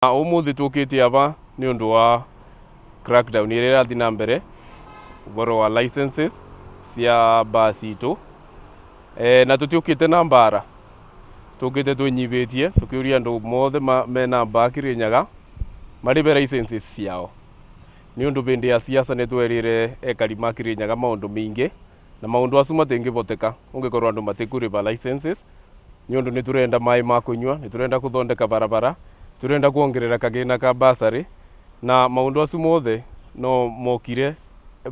Umuthi tukite aba ni undu wa crackdown ire irathi na mbere uboro wa licenses cia basi itu na tutiukite na mbara tukite tunyibitie tukiuria andu mothe mena mba Kirinyaga maribe licenses ciao ni undu bindi ya siasa ni twerire ekari ma Kirinyaga maundu mingi na maundu acu matingiboteka ungikorwo andu matikuriba licenses ni undu ni turenda mai ma kunywa ni turenda kuthondeka barabara turenda kuongerera kagina ka basari na maundu acu mothe no mokire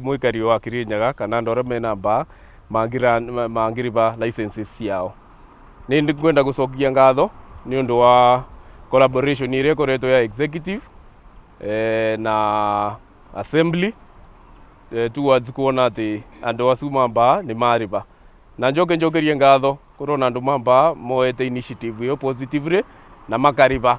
mwikari wa Kirinyaga kana ndore mena mba mangiriba licenses ciao ni ndikwenda gucokia ngatho ni undu wa collaboration ire koretwo ya executive na assembly towards kuona ati andu acu mamba ni mariba na njokerie ngatho kurona andu mamba moete initiative yo positively na makariba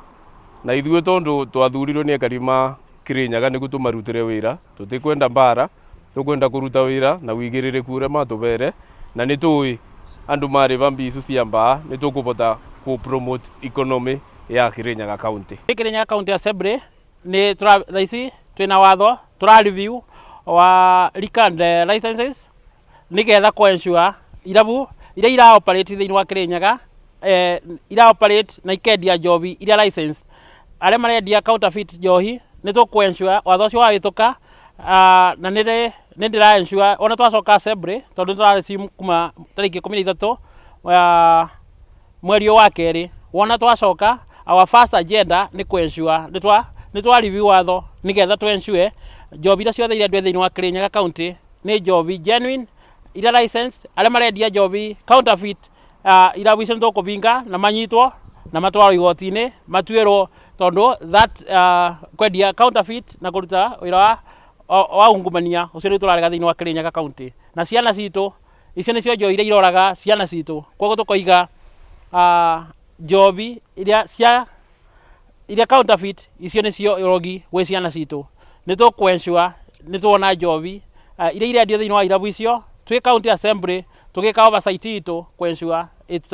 na ithuĩ tondu twathurirwo ni ekari ma Kirinyaga nigu tumarutire wira tutikwenda mbara tukwenda kuruta wira na wigiririku uria matubere na nitui andu mariba mbicu cia mbaa nitukubota ku promote economy ya Kirinyaga county. Kirinyaga county assembly ni thaici twina watho tura review wa recant licenses nigetha ku ensure irabu iria ira operate thiini wa Kirinyaga ira operate na ikedia njobi iria license aria marendia counterfeit njohi ni tuku ensure watho ucio wahituka na ni ndira ensure ona twacoka assembly tondu turarecimu kuma tariki 13 mweri wa keri wona twacoka our first agenda ni ku ensure ni twa review watho nigetha tu ensure njobi iria ciothe iria thiini wa Kirinyaga county ni njobi genuine iria license aria marendia njobi counterfeit irabu icio nitukuvinga na manyitwo na matwaro igoti-ini matuirwo tondu that kwendia counterfeit na kuruta wira wa ungumania ucio ni turarega thiini wa Kirinyaga county na ciana citu icio nicio njobi iria iroraga ciana citu koguo tukoiga njobi iria counterfeit icio nicio irogi gwi ciana citu ni tuku ensure ni tuona njobi iria irendio thiini wa irabu icio twi county assembly tugika oversight itu ku ensure it's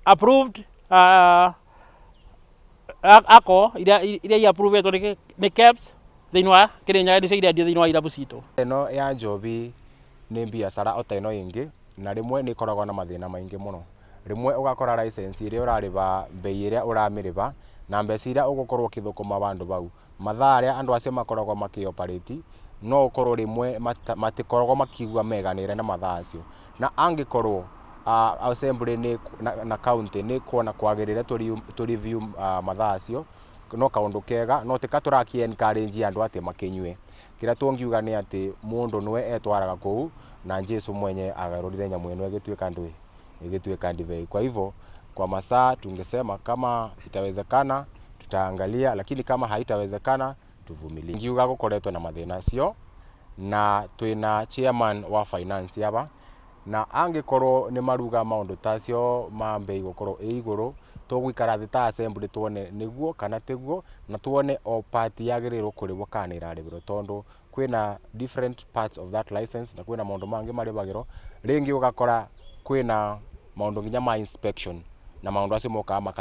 approved ako iria approveto ni KEBS thiini wa Kirinyaga nicio irendio thiini wa irabu citu. Eno ya njobi ni biacara oteno ingi na rimwe ni koragwo na mathina maingi muno. Rimwe ugakora license iria urariba bei iria uramiriba na mbeca iria ugukorwo kithukuma bandu bau mathaa aria andu acio makoragwo makioperate no ukorwo rimwe matikoragwo makiigua meganire na mathaa acio na angikorwo assembly na county ni kuona kwagirire tu review mathaa acio no kaundu kega no tika turaki encourage andu ati makinywe kira tungiuga ni ati mundu nwe etwaraga kuu na Jesu mwenye agarurire nyamu eno igituika ndivei. Kwa hivyo kwa masaa tungesema kama itawezekana tutaangalia, lakini kama haitawezekana tuvumilie. Ngiuga gukoretwo na mathina cio na twina chairman wa finance yaba na angikorwo ni maruga maundu tacio mambe gukorwo iguru tugwikara thita assembly tuone niguo kana tiguo na tuone o party yagirirwo kuribwo kana iraribirwo tondu kwina different parts of that license na kwina maundu mangi maribagirwo ringi ugakora kwina maundu nginya ma inspection na maundu acio moka